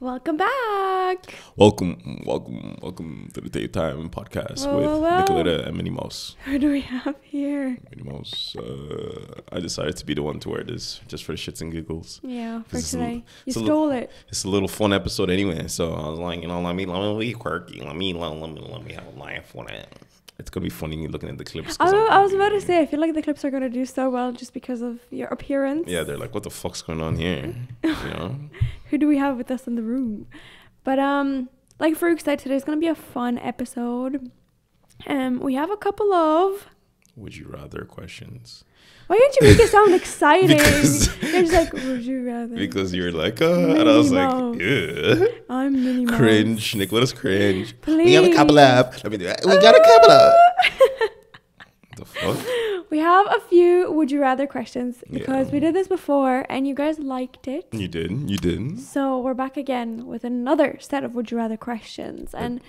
Welcome back. Welcome to the TAE Time Podcast with Communicator and Minnie Mouse. Who do we have here? Minnie Mouse. I decided to be the one to wear this just for the shits and giggles. Yeah, for today. You stole it. It's a little fun episode anyway, so I was like, let me be quirky. Let me have a laugh on it. It's gonna be funny looking at the clips. I was about to say, I feel like the clips are gonna do so well just because of your appearance. Yeah, they're like, what the fuck's going on here? You know? Who do we have with us in the room? But like Farouk said, today's gonna be a fun episode. We have a couple of would you rather questions. Why don't you make it sound exciting? Because you're just like, would you rather? Because you're like, and I was like, yeah. I'm Minnie Mouse. Cringe. Nicholas cringe. Please. We have a couple of. Let me do that. We got a couple of. The fuck? We have a few would you rather questions because we did this before and you guys liked it. You did. So we're back again with another set of would you rather questions. And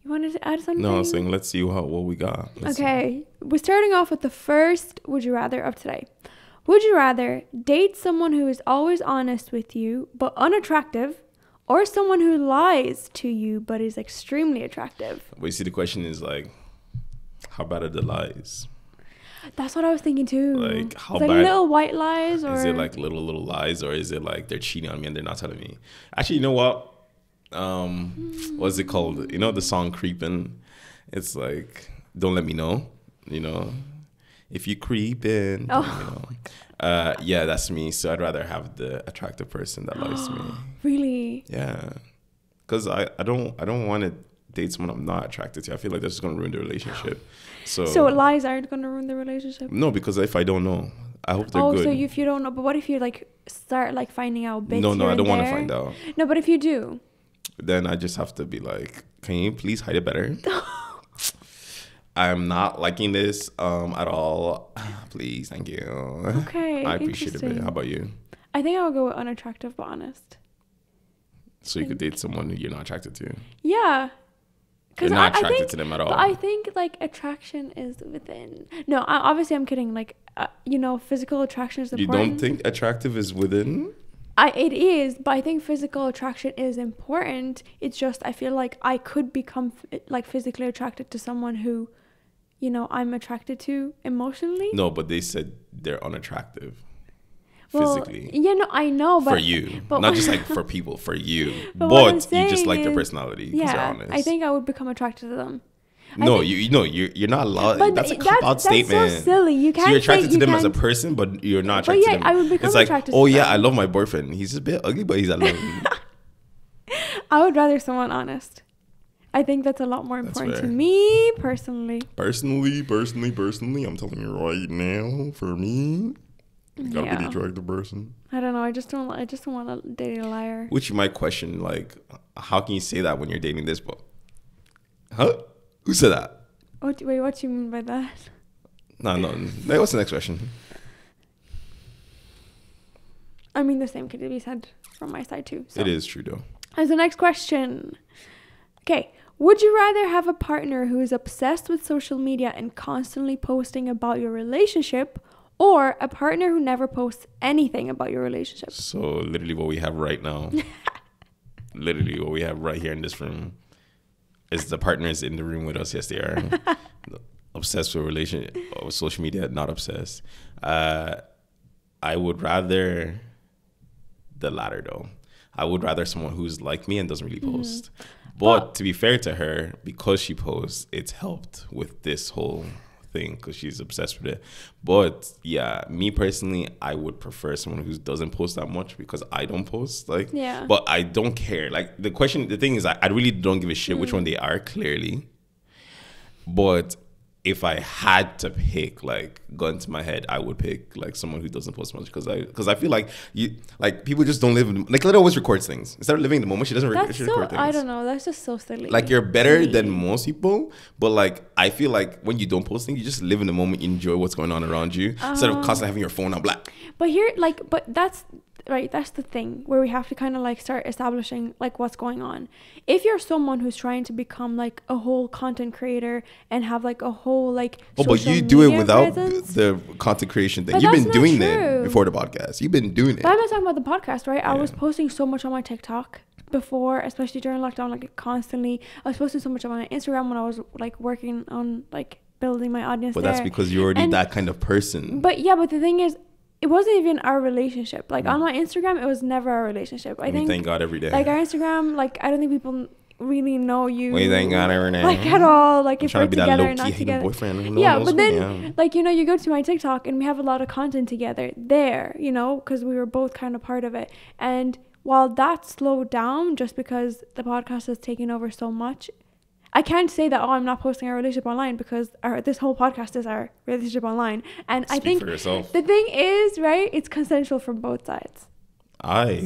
you wanted to add something? No, I was saying let's see what we got. Okay. We're starting off with the first would you rather of today. Would you rather date someone who is always honest with you but unattractive, or someone who lies to you but is extremely attractive? But you see, the question is like, how bad are the lies? That's what I was thinking too. Like, how bad? Like little white lies, or is it like little lies, or is it like they're cheating on me and they're not telling me? Actually, you know what? What's it called? You know the song "Creepin'"? It's like, don't let me know. You know, if you creepin'. Oh. You know. Yeah, that's me. So I'd rather have the attractive person that lies to me. Really? Yeah, because I don't want to date someone I'm not attracted to. I feel like that's just gonna ruin the relationship. So lies aren't gonna ruin the relationship? No, because if I don't know, I hope they're good. Oh, so if you don't know, but what if you like start like finding out bits? No, I don't want to find out. No, but if you do, then I just have to be like, can you please hide it better? I'm not liking this at all. Please, thank you. Okay, I appreciate it. How about you? I think I would go with unattractive but honest. So you could date someone who you're not attracted to? Yeah. You're not attracted to them at all. But I think like attraction is within. No, obviously I'm kidding. Like, physical attraction is important. You don't think attractive is within? It is, but I think physical attraction is important. It's just I feel like I could become like physically attracted to someone who, I'm attracted to emotionally. No, but they said they're unattractive. Well, physically. I know, but for you, but not just like for people, for you. But you just like their personality. Yeah, I think I would become attracted to them. No, you're not allowed. But that's a cop-out statement. That's so silly. You can't. So you're attracted to them as a person, but you're not attracted to them. I would become it's like, attracted oh to yeah, them. I love my boyfriend. He's just a bit ugly, but he's I love him. I would rather someone honest. I think that's a lot more important to me personally. Personally, I'm telling you right now, for me, you gotta be the attractive person. I don't know. I just don't want to date a liar. Which you might question, like, how can you say that when you're dating this? But, huh? Who said that? What do you mean by that? No. What's the next question? I mean, the same could be said from my side too. So. It is true though. As the next question. Okay. Would you rather have a partner who is obsessed with social media and constantly posting about your relationship, or a partner who never posts anything about your relationship? So literally what we have right now, literally what we have right here in this room is the partners in the room with us. Yes, they are obsessed with social media, not obsessed. I would rather the latter though. I would rather someone who's like me and doesn't really post. But to be fair to her, because she posts, it's helped with this whole thing because she's obsessed with it. But yeah, me personally, I would prefer someone who doesn't post that much because I don't post. But I don't care. Like the thing is, I really don't give a shit which one they are, clearly. But if I had to pick, like, gun to my head, I would pick like someone who doesn't post much because I feel like people just don't live in, like, Lita always records things instead of living in the moment. She doesn't record things. I don't know. That's just so silly. Like, you're better than most people, but like I feel like when you don't post things, you just live in the moment, you enjoy what's going on around you instead of constantly having your phone on black. But here, but that's that's the thing where we have to kind of like start establishing like what's going on. If you're someone who's trying to become like a whole content creator and have like a whole like but you do it without the content creation thing. You've been doing it before the podcast. You've been doing it. But I'm not talking about the podcast, right? I was posting so much on my TikTok before, especially during lockdown, like constantly. I was posting so much on my Instagram when I was like working on like building my audience. But that's because you're already that kind of person. But the thing is, it wasn't even our relationship. Like on my Instagram, it was never our relationship. I think, thank God every day. Like our Instagram, like I don't think people really know you. We thank God every day. Like at all. Like I'm if we're together or not together. Boyfriend. But then like, you know, you go to my TikTok and we have a lot of content together there, you know, because we were both kind of part of it. And while that slowed down just because the podcast has taken over so much, I can't say that, I'm not posting our relationship online, because this whole podcast is our relationship online. And I think for yourself. The thing is, right, it's consensual from both sides.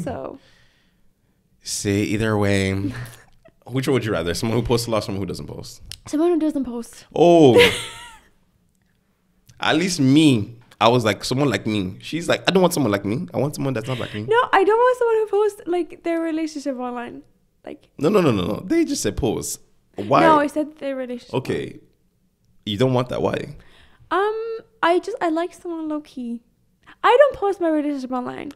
So say either way. Which one would you rather? Someone who posts a lot, someone who doesn't post? Someone who doesn't post. Oh. At least me. I was like, someone like me. She's like, I don't want someone like me. I want someone that's not like me. No, I don't want someone who posts like their relationship online. Like No. They just said post. Why? No, I said their relationship. Okay. You don't want that. Why? I like someone low key. I don't post my relationship online.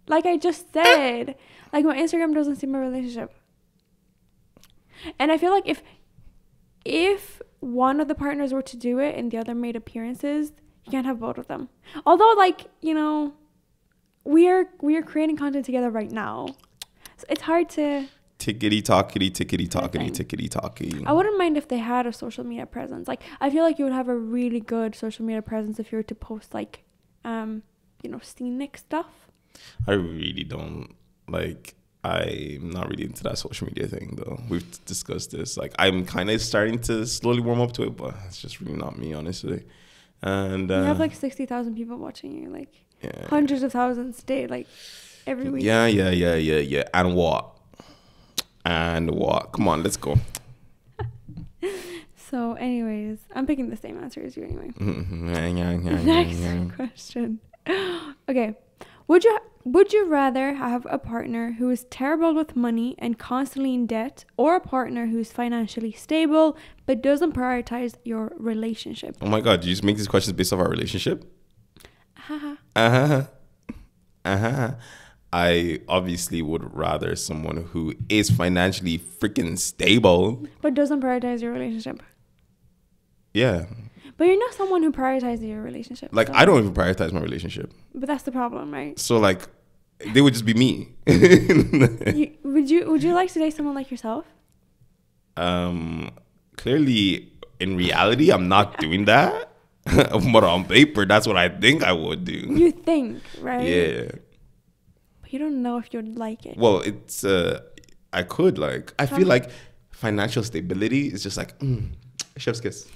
Like I just said. Like my Instagram doesn't see my relationship. And I feel like if one of the partners were to do it and the other made appearances, you can't have both of them. Although, like, you know, we are creating content together right now. So it's hard to... Tickety talky. I wouldn't mind if they had a social media presence. Like, I feel like you would have a really good social media presence if you were to post, like, you know, scenic stuff. I really don't. Like, I'm not really into that social media thing, though. We've discussed this. Like, I'm kind of starting to slowly warm up to it, but it's just really not me, honestly. And you have like 60,000 people watching you, like hundreds of thousands a day, like every week. Yeah. And what? Come on, let's go. So, anyways, I'm picking the same answer as you anyway. Next question. Okay, would you rather have a partner who is terrible with money and constantly in debt, or a partner who's financially stable but doesn't prioritize your relationship? Oh my God, did you just make these questions based off our relationship? I obviously would rather someone who is financially freaking stable but doesn't prioritize your relationship. Yeah. But you're not someone who prioritizes your relationship. Like, so. I don't even prioritize my relationship. But that's the problem, right? So, like, they would just be me. Would you like to date someone like yourself? Clearly, in reality, I'm not doing that. But on paper, that's what I think I would do. You think, right? Yeah. But you don't know if you'd like it. Well, it's I could, like, I feel like financial stability is just like chef's kiss.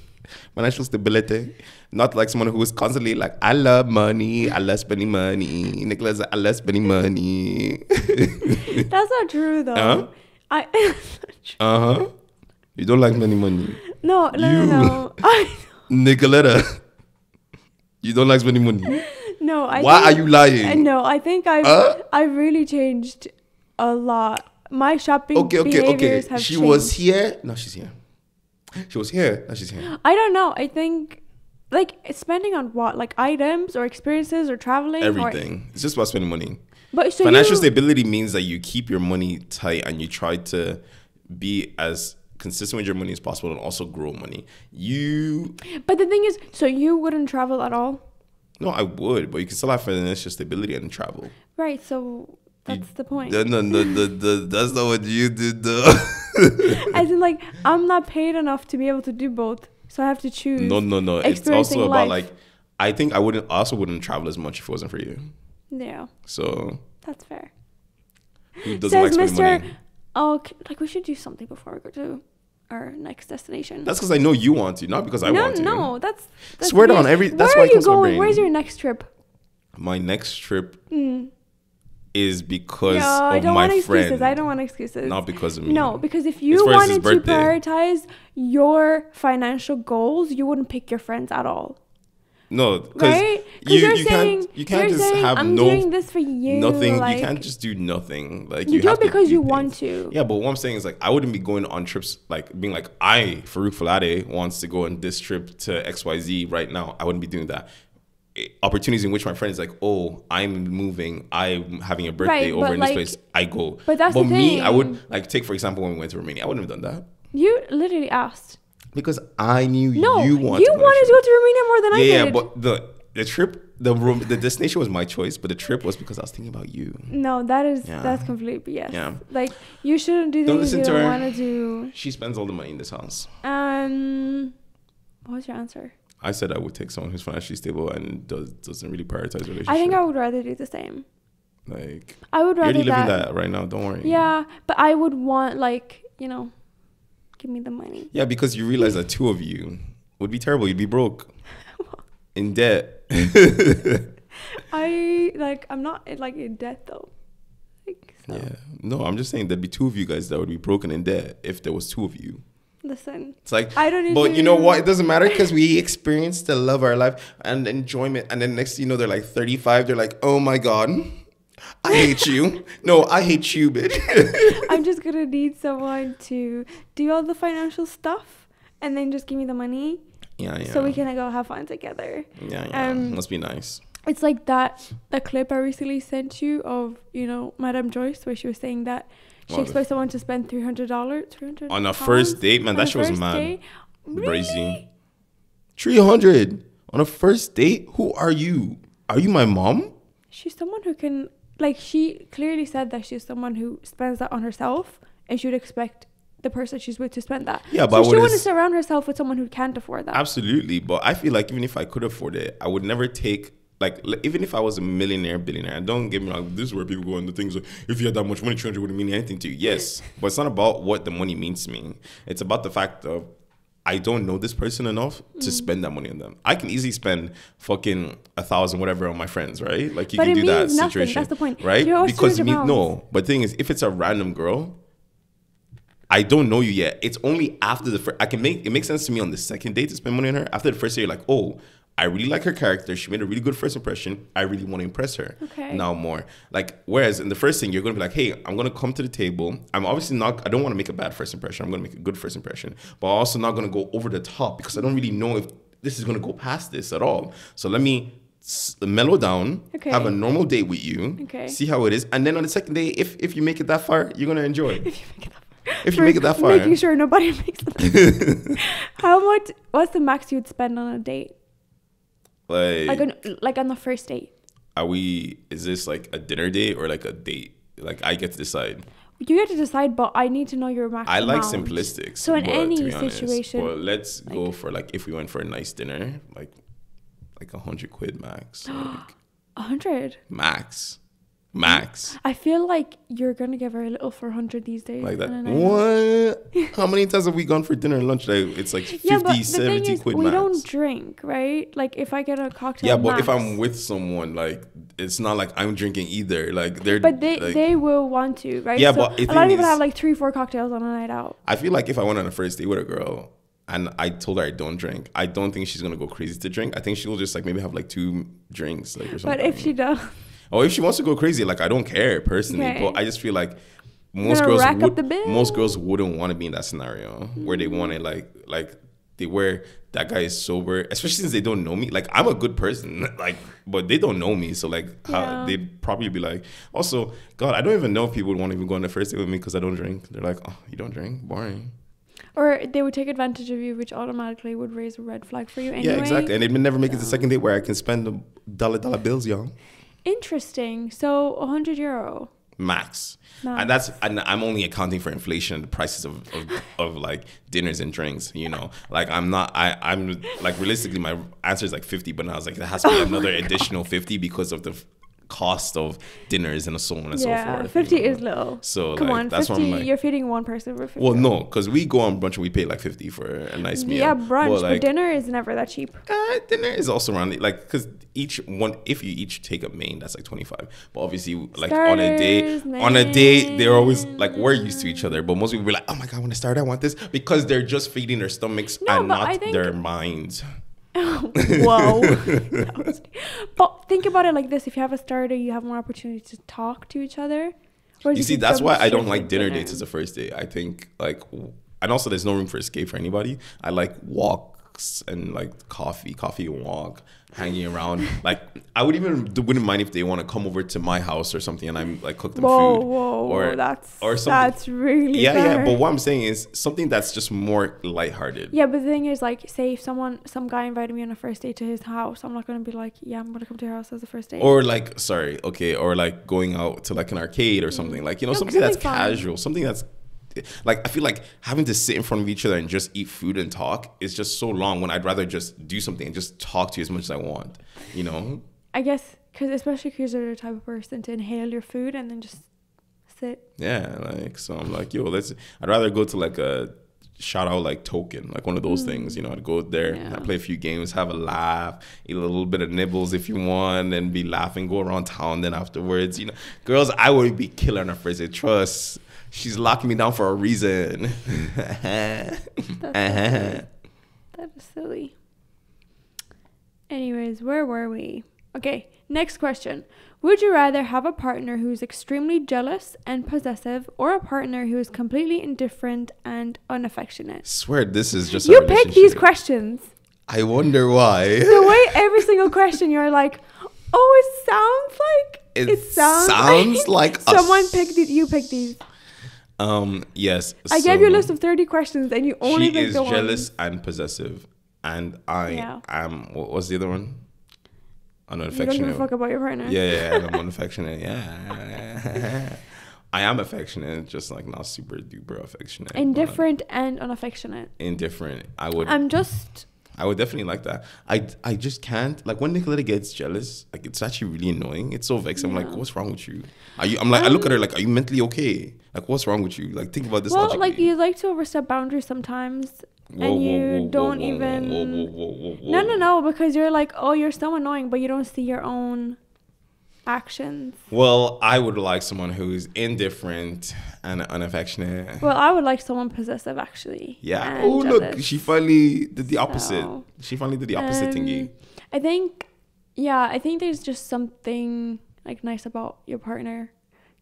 Financial stability, not like someone who is constantly like, I love money, I love spending money. Nicholas, I love spending money. That's not true, though. You don't like spending money. No. Nicoletta, you don't like spending money. No, Why are you lying? No, I think I've really changed a lot. My shopping behaviors have changed. She was here. No, she's here. She was here. Now she's here. I don't know. I think, like, spending on what? Like, items or experiences or traveling? Everything. It's just about spending money. But so financial stability means that you keep your money tight and you try to be as consistent with your money as possible and also grow money. But the thing is, so you wouldn't travel at all? No, I would, but you can still have financial stability and travel. Right, so... That's the point. No, that's not what you did, though. As in, like, I'm not paid enough to be able to do both, so I have to choose. No. It's also about, like, I think I wouldn't travel as much if it wasn't for you. Yeah. So. That's fair. Who doesn't like spending money? Oh, like, we should do something before we go to our next destination. That's because I know you want to, not because I want to. No, that's swear down. That's why are you going? Where's your next trip? My next trip. Is because of I don't my want friend. Excuses. I don't want excuses. Not because of me. No, because if you wanted to prioritize your financial goals, you wouldn't pick your friends at all. No, because right? You can't just saying, have I'm doing this for you. Nothing. Like, you can't just do nothing. Like you do have it because to you do want things. to. Yeah, but what I'm saying is like I wouldn't be going on trips like being like Farouk Falade wants to go on this trip to XYZ right now. I wouldn't be doing that. Opportunities in which my friend is like, oh, I'm moving, I'm having a birthday over in this place, I go. But that's the thing. Me, I would like take for example when we went to Romania, I wouldn't have done that. You literally asked. Because I knew you wanted wanted to go to Romania more than I did. Yeah, but the trip, the destination was my choice, but the trip was because I was thinking about you. No, that's completely BS. Yeah. Like you shouldn't do things you don't want to do. She spends all the money in this house. What's your answer? I said I would take someone who's financially stable and doesn't really prioritize relationship. I think I would rather do the same. Like I would rather you're living that right now. Don't worry. Yeah, but I would want give me the money. Yeah, because you realize that two of you would be terrible. You'd be broke, in debt. I'm not in debt though. So. Yeah, no, I'm just saying there'd be two of you guys that would be broken in debt if there was two of you. Listen, it's like I don't need but to... you know what, it doesn't matter because we experienced the love of our life and enjoyment, and then next thing you know they're like 35, they're like, oh my god, I hate you. No, I hate you, bitch. I'm just gonna need someone to do all the financial stuff and then just give me the money, so we can go have fun together. Must be nice. It's like the clip I recently sent you of Madame Joyce, where she was saying that she expects someone to spend $300 on a first date. Man, that shit was mad. Really? 300 on a first date? Who are you? Are you my mom? She's someone who can, she clearly said that she's someone who spends that on herself, and she would expect the person she's with to spend that. Yeah, but so she wants to surround herself with someone who can't afford that. Absolutely, but I feel like even if I could afford it, I would never take. Even if I was a millionaire, billionaire, and don't get me wrong, this is where people go on the things like, if you had that much money, 300 wouldn't mean anything to you. Yes, but it's not about what the money means to me. It's about the fact of I don't know this person enough to spend that money on them. I can easily spend fucking 1,000 whatever on my friends, right? Like you can do that nothing. situation. That's the point, right? Because but the thing is, if it's a random girl, I don't know you yet. It's only after the first. It makes sense to me on the second date to spend money on her. After the first date, you're like, oh, I really like her character. She made a really good first impression. I really want to impress her. Okay. Now more. Whereas in the first thing, you're going to be like, hey, I'm going to come to the table. I'm obviously not, I don't want to make a bad first impression. I'm going to make a good first impression. But I'm also not going to go over the top because I don't really know if this is going to go past this at all. So let me mellow down, have a normal date with you, see how it is. And then on the second day, if you make it that far, you're going to enjoy it. If you make it that far. Making sure nobody makes it. What's the max you would spend on a date? Like on the first date. Is this like a dinner date or like a date? Like I get to decide. You get to decide, but I need to know your max I like amount. simplistic. So in any situation. Well, let's go for if we went for a nice dinner, like 100 quid max. 100? Max. I feel like you're gonna get very little for 100 these days. Like that. What? How many times have we gone for dinner and lunch? It's like 50, 70 quid max. We don't drink, right? Like if I get a cocktail. Yeah, but if I'm with someone, it's not like I'm drinking either. But they will want to, right? Yeah, so but a lot of people have 3-4 cocktails on a night out. I feel like if I went on a first date with a girl and I told her I don't drink, I don't think she's gonna go crazy to drink. I think she'll just maybe have 2 drinks or something. But if she does. Oh, if she wants to go crazy, I don't care personally, but I just feel like most girls wouldn't want to be in that scenario where they want it where that guy is sober, especially since they don't know me. I'm a good person, but they don't know me, so they'd probably be like. Also, God, I don't even know if people would want to even go on the first date with me because I don't drink. They're like, oh, you don't drink, boring. Or they would take advantage of you, which automatically would raise a red flag for you anyway. Yeah, exactly, and they'd never make it to the second date where I can spend the dollar bills, y'all. Interesting. So €100 max. And I'm only accounting for inflation and the prices of dinners and drinks, I'm realistically my answer is 50, but now I was it has to be another additional 50 because of the cost of dinners and so on and so forth. 50 is little. So come on, that's 50, you're feeding one person for 50. Well, no, because we go on brunch and we pay 50 for a nice meal. Yeah, brunch, but dinner is never that cheap. Dinner is also around because if you each take a main, that's 25. But obviously, Starters, on a day, they're always we're used to each other. But most people be like, oh my God, when I start, I want this, because they're just feeding their stomachs and not their minds. Whoa. But think about it like this. If you have a starter, you have more opportunity to talk to each other. You see, that's why I don't like dinner dates as a first date. I think like, and also there's no room for escape for anybody. I like walks and like coffee and walk, hanging around. Like I wouldn't mind if they want to come over to my house or something and I'm like cook them food. Or that's really yeah. But what I'm saying is something that's just more lighthearted. Yeah, but the thing is, like, say if some guy invited me on a first date to his house, I'm not gonna be like, yeah, I'm gonna come to your house as a first date. Or like, or like going out to like an arcade or something, like, you know, something that's casual, something that's like, I feel like having to sit in front of each other and just eat food and talk is just so long, when I'd rather just do something and just talk to you as much as I want, you know? I guess especially because you're the type of person to inhale your food and then just sit. Yeah, like, so I'm like, yo, I'd rather go to like a shout out like token, like one of those things, you know. I'd go there, I play a few games, have a laugh, eat a little bit of nibbles if you want, and be laughing, go around town. Then afterwards, you know, girls, I would be killing her first date. Trust. She's locking me down for a reason. That is silly. Anyways, where were we? Okay, next question. Would you rather have a partner who's extremely jealous and possessive, or a partner who is completely indifferent and unaffectionate? Swear this is just you pick these questions. I wonder why. The way every single question you're like, oh, it sounds like someone picked these. You picked these. Yes. I gave you a list of 30 questions and you only picked the one. She is jealous and possessive, and I am. What was the other one? Unaffectionate. You don't give a fuck about your partner. Yeah, I'm unaffectionate. Yeah. I am affectionate, just like not super duper affectionate. Indifferent and unaffectionate. Indifferent. I would definitely like that. I just can't, like, when Nicoletta gets jealous, like, it's actually really annoying. It's so vexing. I'm like, what's wrong with you? I look at her like, are you mentally okay? Like, what's wrong with you? Like, think about this. Well, logically. Like, you like to overstep boundaries sometimes. And you don't even. No, because you're like, oh, you're so annoying, but you don't see your own actions. Well, I would like someone who's indifferent and unaffectionate. Well, I would like someone possessive, actually. Yeah. Oh, look, she finally did the opposite. She finally did the opposite thingy. I think there's just something like nice about your partner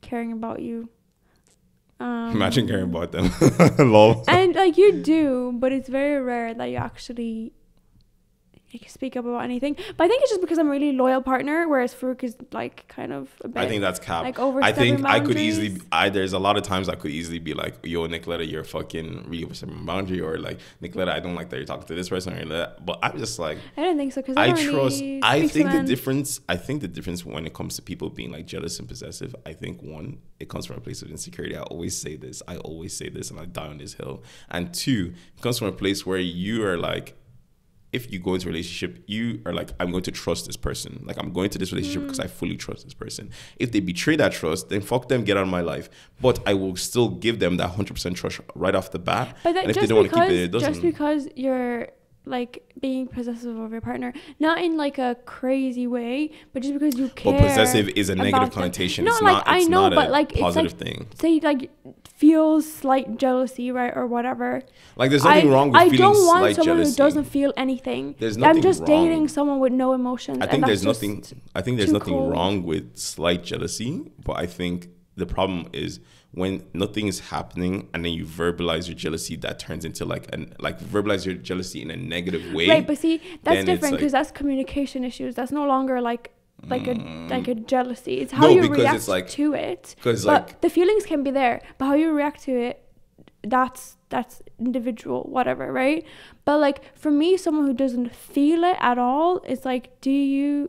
caring about you. Imagine caring about them. Lol. And like, you do, but it's very rare that you actually speak up about anything. But I think it's just because I'm a really loyal partner, whereas Farouk is like kind of a bit, I think that's cap. Like, overstepping I think boundaries. I could easily there's a lot of times I could easily be like, yo, Nicoletta, you're fucking really overstepping my boundary, or like, Nicoletta, I don't like that you're talking to this person or that. But I'm just like, I don't think so, because I think the difference when it comes to people being like jealous and possessive, I think, one, it comes from a place of insecurity. I always say this and I die on this hill. And two, it comes from a place where you are like, if you go into a relationship, you are like, I'm going to trust this person. Like, I'm going to this relationship because I fully trust this person. If they betray that trust, then fuck them, get out of my life. But I will still give them that 100% trust right off the bat. But and if they don't want to keep it doesn't. Just because you're like being possessive of your partner, not in like a crazy way, but just because you care. But possessive is a negative connotation. No, it's like, not. It's I know, not but a like, positive it's like, thing. Say like feels slight jealousy, right, or whatever. Like, there's nothing wrong with feeling slight jealousy. I don't want someone who doesn't feel anything. There's nothing I'm just wrong. dating someone with no emotions. I think there's nothing wrong with slight jealousy, but I think the problem is when nothing is happening and then you verbalize your jealousy, that turns into verbalize your jealousy in a negative way. Right, but see, that's different, because that's communication issues. That's no longer like a jealousy. It's how you react to it. But the feelings can be there, but how you react to it, that's individual, whatever, right? But like, for me, someone who doesn't feel it at all, it's like, do you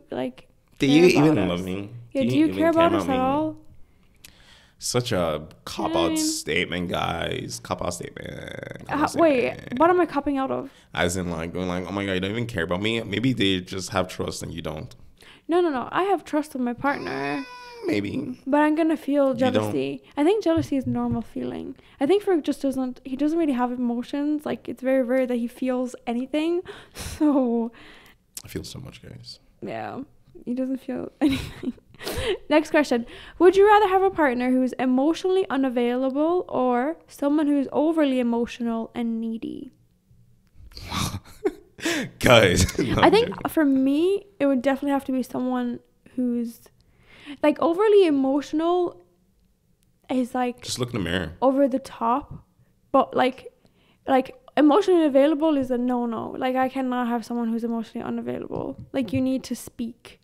even love me? Yeah, do you care about us at all? Such a cop-out statement, guys. Cop-out statement. Wait, what am I copping out of? As in, like, going like, oh my God, you don't even care about me? Maybe they just have trust and you don't. No. I have trust in my partner. Maybe. But I'm going to feel jealousy. I think jealousy is a normal feeling. I think Farouk just doesn't really have emotions. Like, it's very rare that he feels anything. So. I feel so much, guys. Yeah. He doesn't feel anything. Next question. Would you rather have a partner who is emotionally unavailable, or someone who is overly emotional and needy? Guys. No, I think joking. for me, it would definitely have to be someone who's like overly emotional is like Just look in the mirror. over the top, but like emotionally available is a no. Like I cannot have someone who's emotionally unavailable. Like you need to speak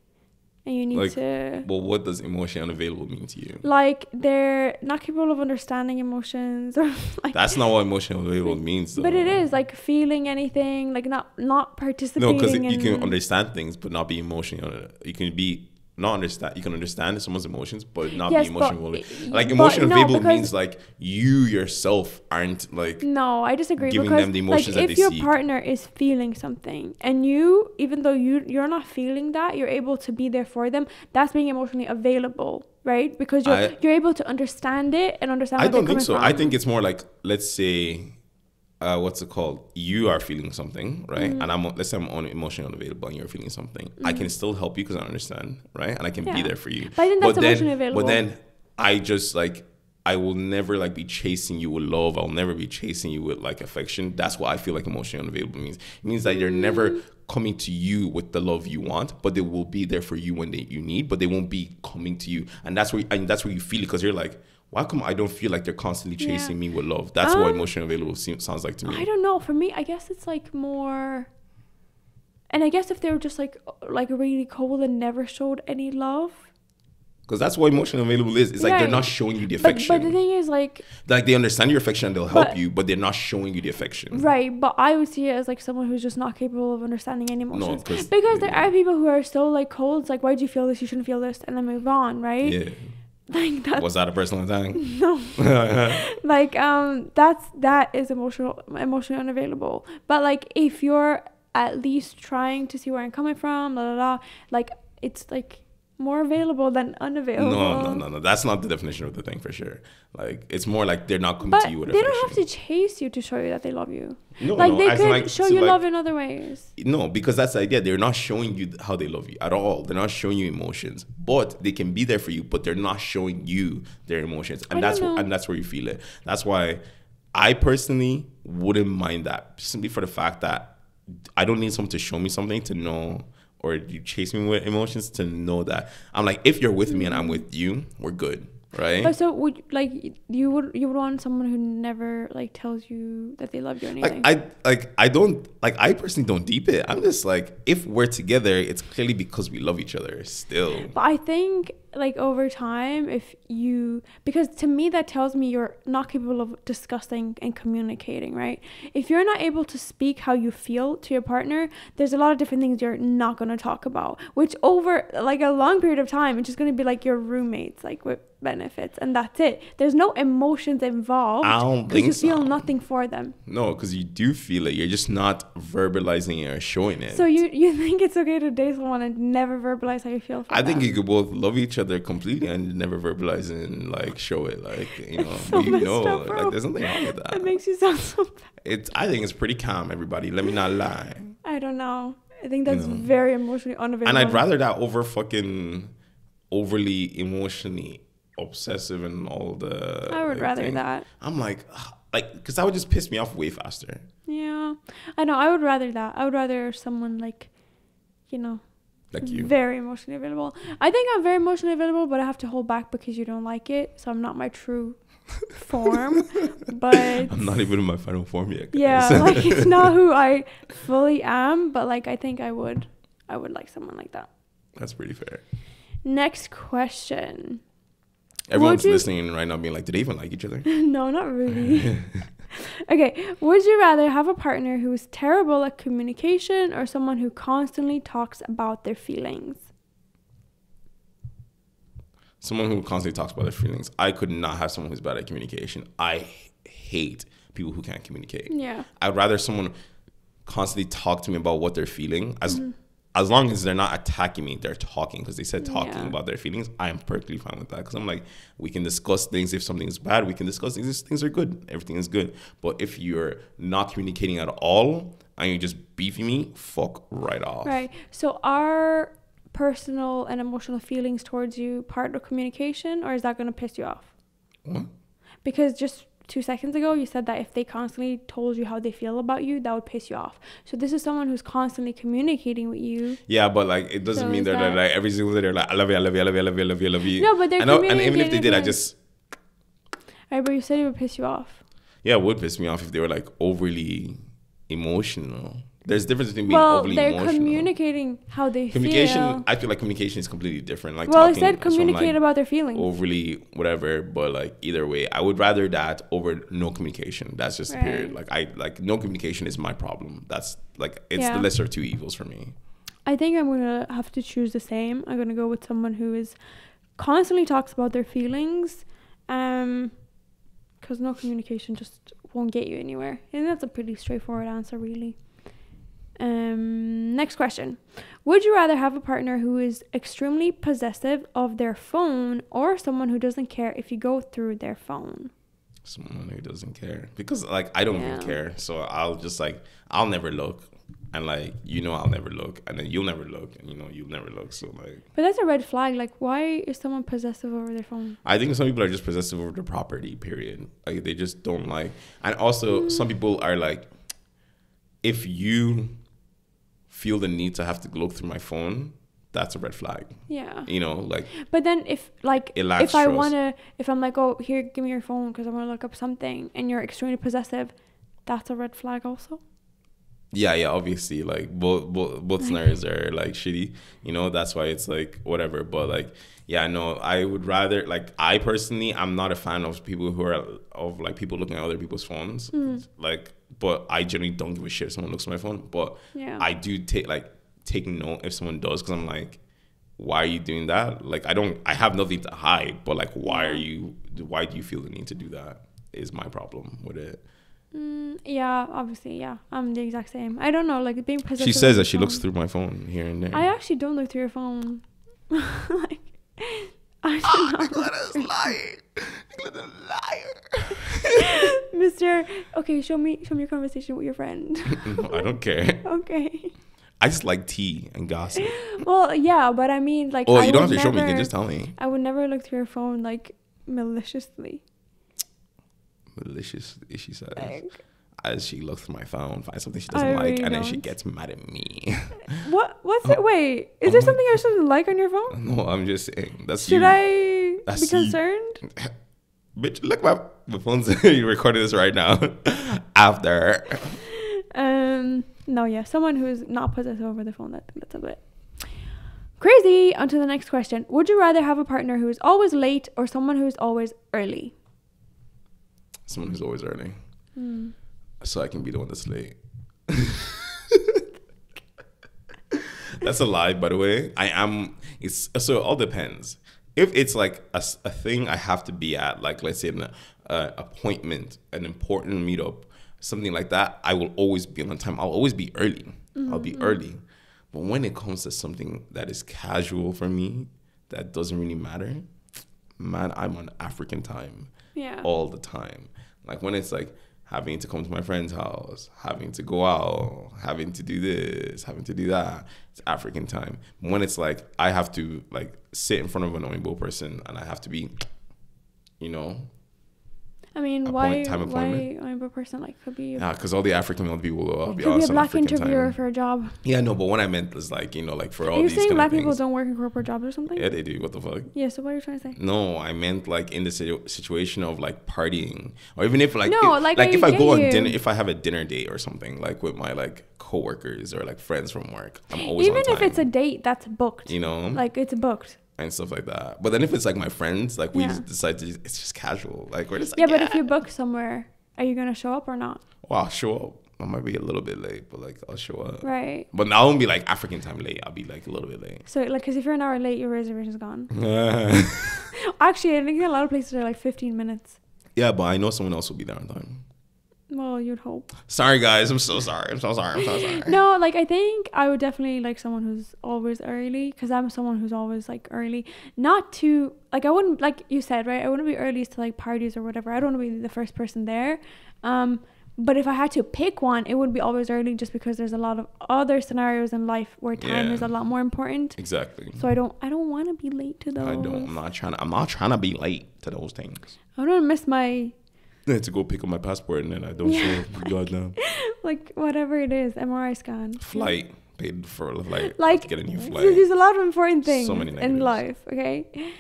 and you need Like, to well, what does emotionally unavailable mean to you? like they're not capable of understanding emotions or like That's not what emotionally unavailable means, though. but it is like feeling anything, like not participating. No, because in, you can understand things, but not be emotionally. You can be not understand. You can understand someone's emotions, but not Yes, be but- emotionally. Like but emotionally no, available because- means like you yourself aren't like. No, I disagree Giving because them the emotions like that if they your seek. partner is feeling something and you, even though you're not feeling that, you're able to be there for them. That's being emotionally available, right? Because you're able to understand it and understand. I What they're don't think coming so. from. I think it's more like, let's say, what's it called? You are feeling something, right? Mm-hmm. And let's say I'm emotionally unavailable and you're feeling something. I can still help you because I understand, right? And I can be Yeah. there for you. But I think that's emotionally available. But then I just like, I will never like be chasing you with love. I'll never be chasing you with like affection. That's what I feel like emotionally unavailable means. It means that they're never coming to you with the love you want, but they will be there for you when you need, but they won't be coming to you. And that's where you feel it, because you're like, why come I don't feel like they're constantly chasing me with love? That's what emotionally available sounds like to me. I don't know. For me, I guess it's like more. And I guess if they were just like really cold and never showed any love. Because that's what emotionally available is. It's like they're Right. not showing you the affection. But the thing is like Like they understand your affection and they'll help But- you, but they're not showing you the affection. right, but I would see it as like someone who's just not capable of understanding any emotions. 'cause- Because there are people who are so like cold. It's like, why do you feel this? You shouldn't feel this, and then move on, right? Yeah. Like that's Was that a personal attack? no. Like that is emotionally unavailable. But like if you're at least trying to see where I'm coming from, like it's like more available than unavailable. No. That's not the definition of the thing for sure. Like it's more like they're not coming But to you with they affection. don't have to chase you to show you that they love you. No, Like no, they as in, could like, show so, you like, love in other ways. No, because that's the idea. They're not showing you how they love you at all. They're not showing you emotions, but they can be there for you. But they're not showing you their emotions, and I don't know. that's where you feel it. That's why I personally wouldn't mind that, simply for the fact that I don't need someone to show me something to know, or you chase me with emotions to know that I'm like, if you're with me and I'm with you, we're good, right? But so would you would want someone who never like tells you that they love you or anything? I personally don't deep it. I'm just like, if we're together, it's clearly because we love each other still. But I think like over time, because to me that tells me you're not capable of discussing and communicating, right? If you're not able to speak how you feel to your partner, there's a lot of different things you're not going to talk about, which over like a long period of time, it's just going to be like your roommates, like with benefits, and that's it. There's no emotions involved. I don't because think you feel so. nothing for them. No, because you do feel it. You're just not verbalizing it or showing it. So you think it's okay to date someone and never verbalize how you feel for I think them? you could both love each other completely and never verbalize it and like show it, like, you know. So But you messed know, up, bro. like, there's nothing wrong with That that. makes you sound so bad. I think it's pretty calm, everybody. Let me not lie. I don't know. I think that's No. very emotionally unavailable. And I'd rather that over fucking overly emotionally obsessive and all the. I would like, rather thing. that. I'm like, because that would just piss me off way faster. Yeah. I know. I would rather that. I would rather someone like, Like you. very emotionally available. I think I'm very emotionally available, but I have to hold back because you don't like it. So I'm not my true form. But I'm not even in my final form yet, guys. yeah, like it's not who I fully am. But like I think I would like someone like that. That's pretty fair. Next question. Everyone's you- listening right now being like, do they even like each other? No, not really. Okay, would you rather have a partner who is terrible at communication or someone who constantly talks about their feelings? Someone who constantly talks about their feelings. I could not have someone who's bad at communication. I hate people who can't communicate. Yeah. I'd rather someone constantly talk to me about what they're feeling. As long as they're not attacking me, they're talking, because they said talking Yeah. about their feelings. I am perfectly fine with that, because I'm like, we can discuss things. If something is bad, we can discuss things. If things are good, everything is good. But if you're not communicating at all and you're just beefing me, fuck right off. Right. So are personal and emotional feelings towards you part of communication, or is that going to piss you off? What? Because just 2 seconds ago, you said that if they constantly told you how they feel about you, that would piss you off. So this is someone who's constantly communicating with you. Yeah, but like it doesn't mean they're like every single day they're like, I love you, I love you, I love you, I love you, I love you, I love you. No, but they're communicating. And even if they did, I just. Right, but you said it would piss you off. Yeah, it would piss me off if they were like overly emotional. There's a difference between being overly emotional. Well, they're communicating how they feel. I feel like communication is completely different. Like, well, I said communicate like about their feelings. Overly whatever, but like either way, I would rather that over no communication. That's just the period. Like no communication is my problem. That's like it's the lesser of two evils for me. I think I'm gonna have to choose the same. I'm gonna go with someone who is constantly talks about their feelings, because no communication just won't get you anywhere. And that's a pretty straightforward answer, really. Next question. Would you rather have a partner who is extremely possessive of their phone or someone who doesn't care if you go through their phone? Someone who doesn't care. Because like I don't even care. So I'll just like I'll never look. And like I'll never look. And then you'll never look. And you'll never look. So like. But that's a red flag. Like, why is someone possessive over their phone? I think some people are just possessive over their property, period. Like they just don't like. And also some people are like, if you feel the need to have to look through my phone, that's a red flag. Yeah. Like. But then if I'm like, oh, here, give me your phone because I want to look up something, and you're extremely possessive, that's a red flag also. Yeah, obviously, like both scenarios are like shitty. That's why it's like whatever. But like, yeah, no, I would rather like I personally, I'm not a fan of people who are of like people looking at other people's phones. Like. But I generally don't give a shit if someone looks at my phone. But I do take note if someone does, because I'm like, why are you doing that? Like I have nothing to hide, but like why do you feel the need to do that is my problem with it. Yeah, obviously, yeah. I'm the exact same. I don't know, like being possessive. She says that she looks through my phone here and there. I actually don't look through your phone. Like Nicoletta's lying. Nicoletta's a liar. Mr. Okay, show me your conversation with your friend. No, I don't care. Okay. I just like tea and gossip. Well, yeah, but I mean, like. Oh, you don't have to show me. You can just tell me. I would never look through your phone like maliciously. Maliciously, she says. As she looks through my phone, finds something she doesn't like, and then she gets mad at me. What's it? Wait, is there something I shouldn't like on your phone? No, I'm just saying. Should I be concerned? Bitch, look, my phone's you're recording this right now. After. No, yeah, someone who is not possessive over the phone. That's a bit crazy. On to the next question. Would you rather have a partner who is always late or someone who is always early? Someone who's always early. So I can be the one that's late. That's a lie, by the way. So it all depends. If it's like a thing I have to be at, like let's say an appointment, an important meetup, something like that, I will always be on time. I'll always be early. I'll be early. But when it comes to something that is casual for me, that doesn't really matter, man, I'm on African time all the time. Like when it's like having to come to my friend's house, having to go out, having to do this, having to do that, it's African time. When it's like I have to like sit in front of an Unavailable person and I have to be, I mean, why Unavailable person? Like could be. Yeah, because all the African people will be could be a black interviewer for a job. Yeah, no, but what I meant was like like for all these. You're saying kind black of things, people don't work in corporate jobs or something? Yeah, they do. What the fuck? Yeah. So what are you trying to say? No, I meant like in the situation of like partying, or even if like if I go on dinner, if I have a dinner date or something like with my like coworkers or like friends from work, I'm always even on time. If it's a date that's booked. Like it's booked. And stuff like that. But then if it's like my friends, like we just decide to, it's just casual. Like we're just like, but if you book somewhere, are you going to show up or not? Well, I'll show up. I might be a little bit late, but like I'll show up. Right. But I won't be like African time late. I'll be like a little bit late. So like, because if you're an hour late, your reservation's gone. Actually, I think a lot of places are like 15 minutes. Yeah, but I know someone else will be there on time. Well, you'd hope. Sorry, guys. I'm so sorry. I'm so sorry. No, like I think I would definitely like someone who's always early, because I'm someone who's always like early. Not to like, I wouldn't, like you said, right? I wouldn't be early to like parties or whatever. I don't want to be the first person there. But if I had to pick one, it would be always early, just because there's a lot of other scenarios in life where time is a lot more important. Exactly. So I don't want to be late to those. I'm not trying to be late to those things. I don't miss my I had to go pick up my passport and then I don't show goddamn Like whatever it is, MRI scan. flight. Paid for a flight. Like to get a new so flight. there's a lot of important things So many in negatives. life. Okay.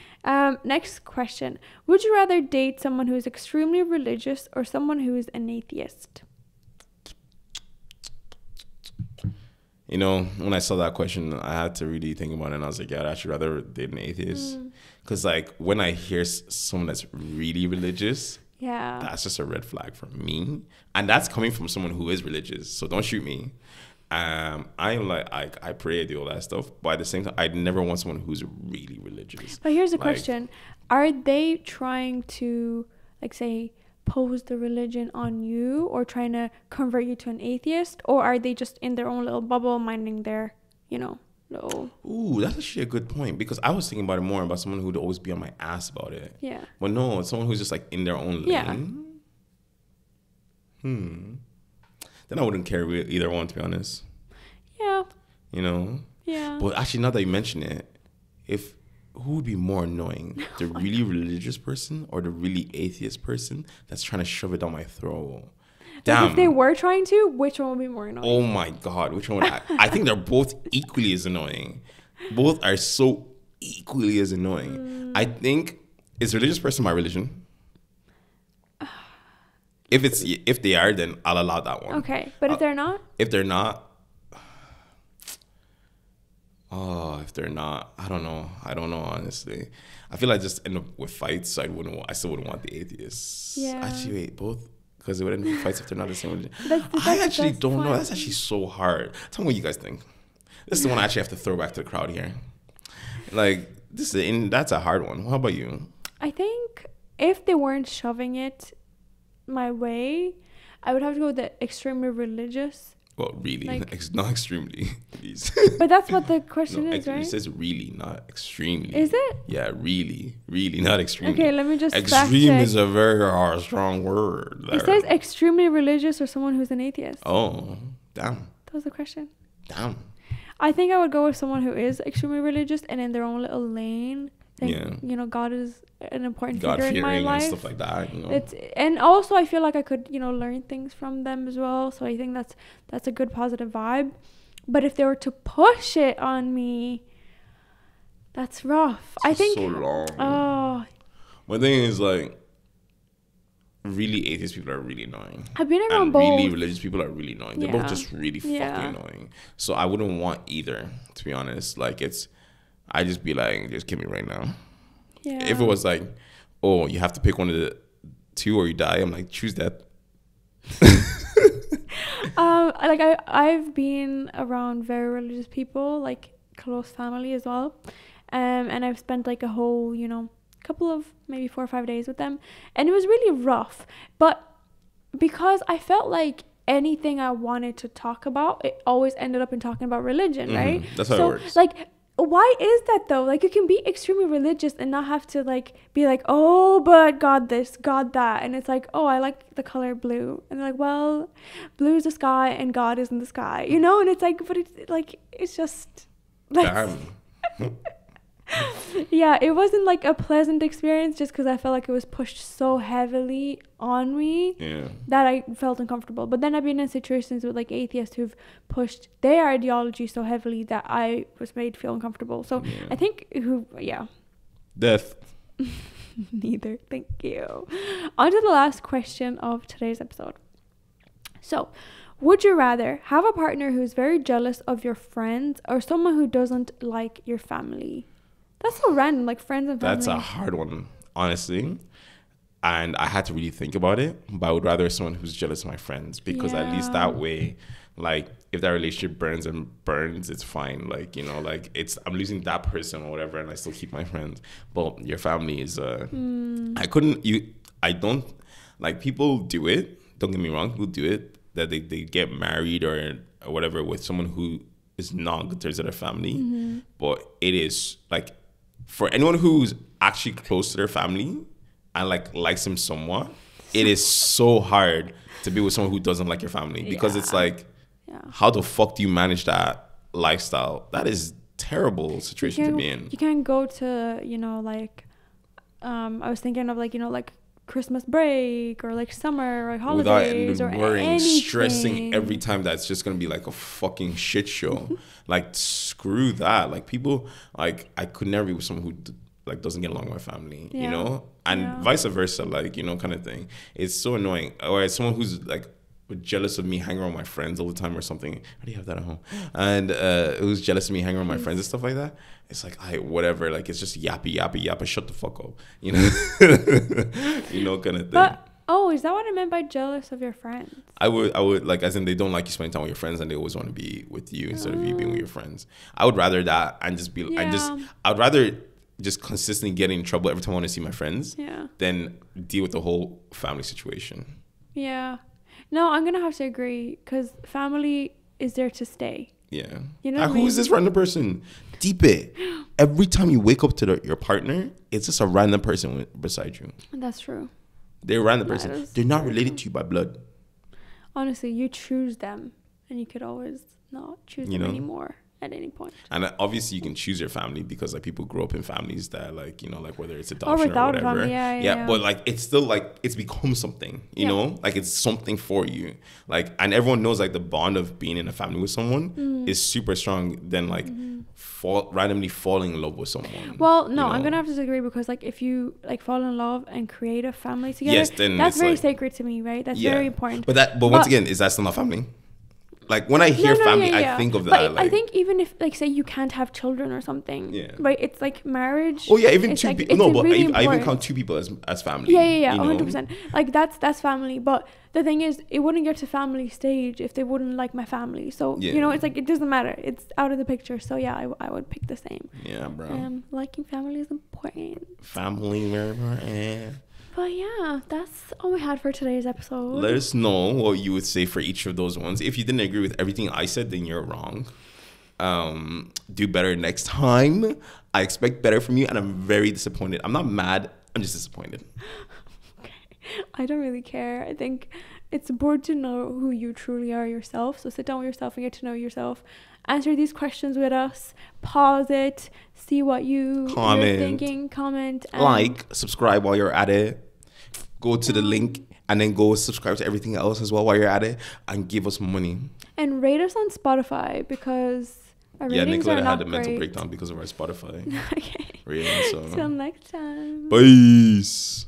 Next question: would you rather date someone who is extremely religious or someone who is an atheist? You know, when I saw that question, I had to really think about it. And I was like, yeah, I'd actually rather date an atheist. Because, like, when I hear someone that's really religious, Yeah. that's just a red flag for me. And that's coming from someone who is religious. So don't shoot me. I'm like, I pray, I do all that stuff. But at the same time, I'd never want someone who's really religious. But here's a Like, question: are they trying to, like, say, pose the religion on you, or trying to convert you to an atheist, or are they just in their own little bubble, minding their, little? Ooh, that's actually a good point. Because I was thinking about it more about someone who'd always be on my ass about it. Yeah. But no, it's someone who's just like in their own lane. Yeah. Then I wouldn't care with either one, to be honest. Yeah. You know? Yeah. But actually, now that you mention it, who would be more annoying? The really religious person or the really atheist person that's trying to shove it down my throat? Damn. Like if they were trying to, which one would be more annoying? Oh my God. Which one? I think they're both equally as annoying. Both are so equally as annoying. I think, is religious person my religion? If they are, then I'll allow that one. Okay. But if they're not? If they're not, I don't know. Honestly, I feel like I just end up with fights. So I still wouldn't want the atheists. Yeah. Actually, wait, both, because it would end up with fights if they're not the same religion. I actually don't know. That's actually so hard. Tell me what you guys think. This is the one I actually have to throw back to the crowd here. Like that's a hard one. How about you? I think if they weren't shoving it my way, I would have to go with the extremely religious. Well, really, not extremely. Please. But that's what the question is, right? It says really, not extremely. Is it? Yeah, really, not extremely. Okay, let me just Extreme fact check. is a very strong word. It says extremely religious or someone who's an atheist. Oh, damn. That was the question. Damn. I think I would go with someone who is extremely religious and in their own little lane. Like, Yeah. God is an important figure in my God-fearing life. and stuff like that. And also I feel like I could, learn things from them as well. So I think that's a good positive vibe. But if they were to push it on me, that's rough. I think so long. Oh. My thing is like, really atheist people are really annoying. I've been around and both. Really religious people are really annoying. They're both Yeah. just really Yeah. fucking annoying. So I wouldn't want either, to be honest. Like I just be like, just kill me right now. Yeah. If it was like, oh, you have to pick one of the two or you die, I'm like, choose that. I've been around very religious people, like close family as well. And I've spent like a whole, couple of maybe 4 or 5 days with them. And it was really rough. But because I felt like anything I wanted to talk about, it always ended up in talking about religion, right? That's how it works. Like, why is that though? Like, you can be extremely religious and not have to be like, oh, but God this, God that. And it's like, oh, I like the color blue. And they're like, well, blue is the sky and God is in the sky, And it's like, but it's just like, Damn. yeah, it wasn't like a pleasant experience just because I felt like it was pushed so heavily on me that I felt uncomfortable. But then I've been in situations with like atheists who've pushed their ideology so heavily that I was made feel uncomfortable. So I think Death. Neither. Thank you. On to the last question of today's episode. So, would you rather have a partner who's very jealous of your friends or someone who doesn't like your family? That's so random, like friends and family. That's a hard one, honestly. And I had to really think about it. But I would rather someone who's jealous of my friends because at least that way, like, if that relationship burns, it's fine. Like, I'm losing that person or whatever, and I still keep my friends. But your family is, I don't, like, people do it. Don't get me wrong, people do it, that they get married or whatever with someone who is not good terms of their family. Mm-hmm. But it is, like, for anyone who's actually close to their family and likes them somewhat, it is so hard to be with someone who doesn't like your family because it's like, how the fuck do you manage that lifestyle? That is terrible situation to be in. You can't go to, I was thinking of Christmas break or like summer or without holidays or worrying, anything. stressing every time that's just gonna be like a fucking shit show. Like screw that. Like people, like I could never be with someone who like doesn't get along with my family, you know, and vice versa, like, you know, kind of thing. It's so annoying. Or it's someone who's like jealous of me hanging around my friends all the time or something. How do you have that at home? And who's jealous of me hanging around my friends and stuff like that. It's like, whatever. Like, it's just yappy. Shut the fuck up. You know? You know, kind of thing. But, is that what I meant by jealous of your friends? I would like, as in they don't like you spending time with your friends and they always want to be with you instead of you being with your friends. I would rather that and just be, I'd rather just consistently get in trouble every time I want to see my friends than deal with the whole family situation. Yeah. No, I'm going to have to agree because family is there to stay. Yeah. You know who is this random person? Deep it. Every time you wake up to your partner, it's just a random person beside you. That's true. They're a random person. They're not related to you by blood. Honestly, you choose them and you could always not choose them anymore at any point. And obviously you can choose your family because like people grow up in families that like, you know, like whether it's adoption or whatever. Family, yeah. But like it's still like it's become something, you know, like it's something for you. Like, and everyone knows like the bond of being in a family with someone is super strong than like randomly falling in love with someone. Well, no, I'm gonna have to disagree because like if you like fall in love and create a family together, then that's very sacred to me, right? That's very important. But once again, is that still not family? Like when I hear family, I think of that. But like, I think even if like say you can't have children or something, right? It's like marriage. Oh yeah, even two people. No, but really I even count two people as family. Yeah, 100%. Like that's family. But the thing is, it wouldn't get to family stage if they wouldn't like my family. So you know, it's like it doesn't matter. It's out of the picture. So yeah, I would pick the same. Yeah, bro. Liking family is important. Family, very important. But yeah, that's all we had for today's episode. Let us know what you would say for each of those ones. If you didn't agree with everything I said, then you're wrong. Do better next time. I expect better from you, and I'm very disappointed. I'm not mad. I'm just disappointed. Okay. I don't really care. I think it's important to know who you truly are yourself. So sit down with yourself and get to know yourself. Answer these questions with us. Pause it. See what you're thinking. Comment. Like, subscribe while you're at it. Go to the link and then go subscribe to everything else as well while you're at it and give us money. And rate us on Spotify because our ratings are not had a mental breakdown because of our Spotify. Okay. Rating, so. Till next time. Peace.